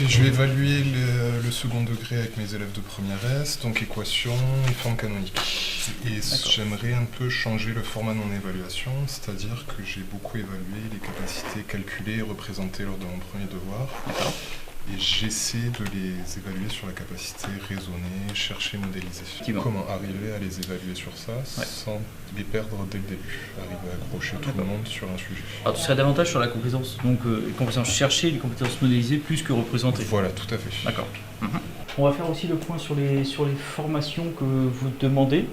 je vais évaluer le second degré avec mes élèves de première S, donc équation et forme canonique. Et j'aimerais un peu changer le format de mon évaluation, c'est-à-dire que j'ai beaucoup évalué les capacités calculées et représentées lors de mon premier devoir. Et j'essaie de les évaluer sur la capacité raisonnée, chercher, modéliser. Comment arriver à les évaluer sur ça sans les perdre dès le début, arriver à accrocher tout le monde sur un sujet. Alors tu serais davantage sur la compétence, donc les compétences cherchées, les compétences modélisées plus que représentées. Voilà, tout à fait. D'accord. On va faire aussi le point sur les formations que vous demandez.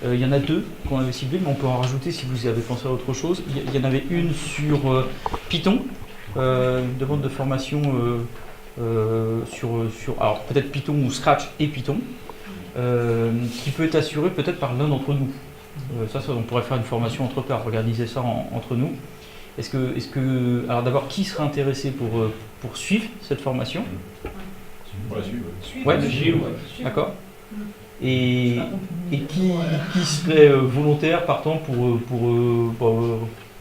Il y en a deux qu'on avait ciblées, mais on peut en rajouter si vous avez pensé à autre chose. Il y en avait une sur Python, une demande de formation sur alors peut-être Python ou Scratch et Python, qui peut être assurée peut-être par l'un d'entre nous. Ça, on pourrait faire une formation entre pairs, organiser ça entre nous. Alors d'abord, qui serait intéressé pour suivre cette formation? D'accord. Et qui serait volontaire, partant pour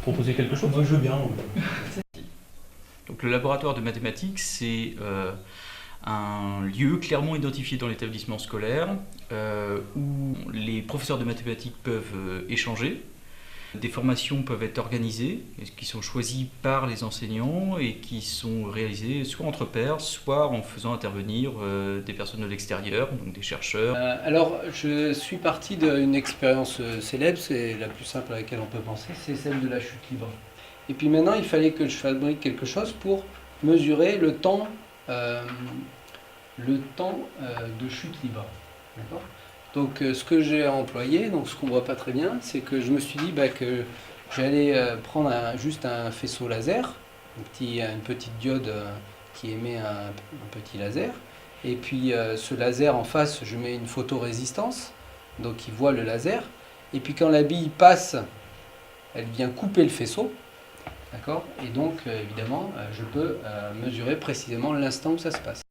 proposer quelque chose? Moi, je veux bien. Donc le laboratoire de mathématiques, c'est un lieu clairement identifié dans l'établissement scolaire où les professeurs de mathématiques peuvent échanger. Des formations peuvent être organisées, qui sont choisies par les enseignants et qui sont réalisées soit entre pairs, soit en faisant intervenir des personnes de l'extérieur, donc des chercheurs. Alors, je suis parti d'une expérience célèbre, c'est la plus simple à laquelle on peut penser, c'est celle de la chute libre. Et puis maintenant, il fallait que je fabrique quelque chose pour mesurer le temps de chute libre. D'accord ? Donc ce que j'ai employé, donc ce qu'on ne voit pas très bien, c'est que je me suis dit que j'allais prendre juste un faisceau laser, une petite diode qui émet un petit laser, et puis ce laser en face, je mets une photorésistance, donc il voit le laser, et puis quand la bille passe, elle vient couper le faisceau. D'accord ? Et donc, évidemment, je peux mesurer précisément l'instant où ça se passe.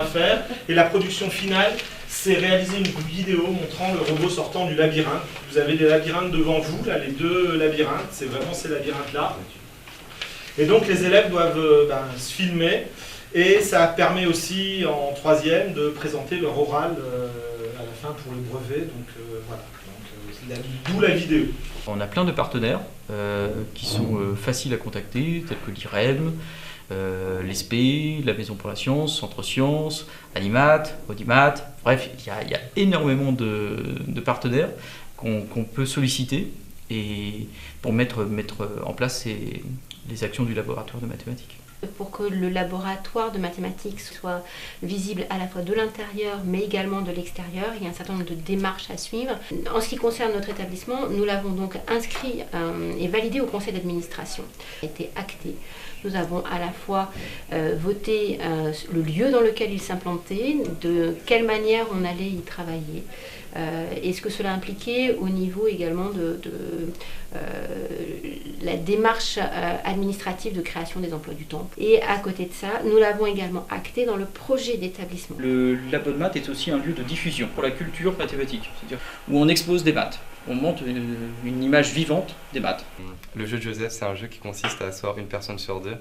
Et la production finale, c'est réaliser une vidéo montrant le robot sortant du labyrinthe. Vous avez des labyrinthes devant vous, là, les deux labyrinthes, c'est vraiment ces labyrinthes-là. Et donc, les élèves doivent se filmer. Et ça permet aussi, en troisième, de présenter leur oral à la fin pour le brevet. Donc, voilà. D'où la vidéo. On a plein de partenaires qui sont faciles à contacter, tels que l'IREM, l'ESP, la Maison pour la Science, Centre Sciences, Animat, Audimat, bref, il y a énormément de partenaires qu'on peut solliciter et pour mettre en place les actions du laboratoire de mathématiques. Pour que le laboratoire de mathématiques soit visible à la fois de l'intérieur mais également de l'extérieur, il y a un certain nombre de démarches à suivre. En ce qui concerne notre établissement, nous l'avons donc inscrit et validé au conseil d'administration. Il a été acté. Nous avons à la fois voté le lieu dans lequel il s'implantait, de quelle manière on allait y travailler, et ce que cela impliquait au niveau également de la démarche administrative de création des emplois du temps. Et à côté de ça, nous l'avons également acté dans le projet d'établissement. Le labo de maths est aussi un lieu de diffusion pour la culture mathématique, c'est-à-dire où on expose des maths. On montre une image vivante des maths. Le jeu de Joseph, c'est un jeu qui consiste à asseoir une personne sur deux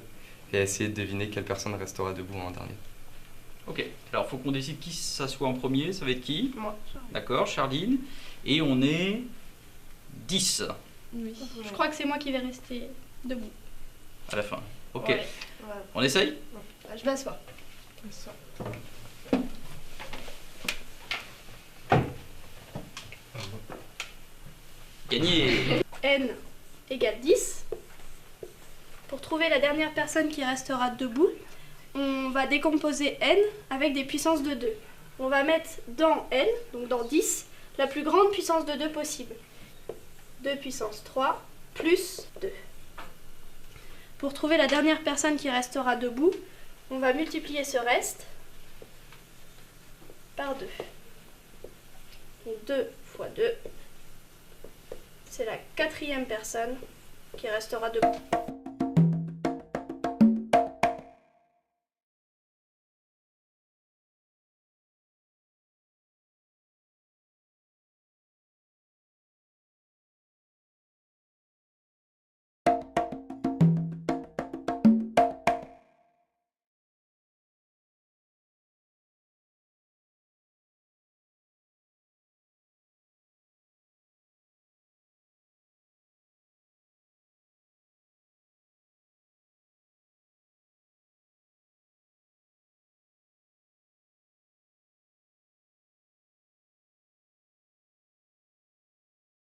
et à essayer de deviner quelle personne restera debout en dernier. Ok, alors il faut qu'on décide qui s'assoit en premier, ça va être qui? Moi. D'accord, Charline. Et on est 10 Oui. Je crois que c'est moi qui vais rester debout. à la fin. Ok, Ouais. on essaye? Je m'assois. Gagné! N égale 10. Pour trouver la dernière personne qui restera debout, on va décomposer N avec des puissances de 2. On va mettre dans N, donc dans 10, la plus grande puissance de 2 possible. 2 puissance 3 plus 2. Pour trouver la dernière personne qui restera debout, on va multiplier ce reste par 2. Donc 2 fois 2, c'est la quatrième personne qui restera debout.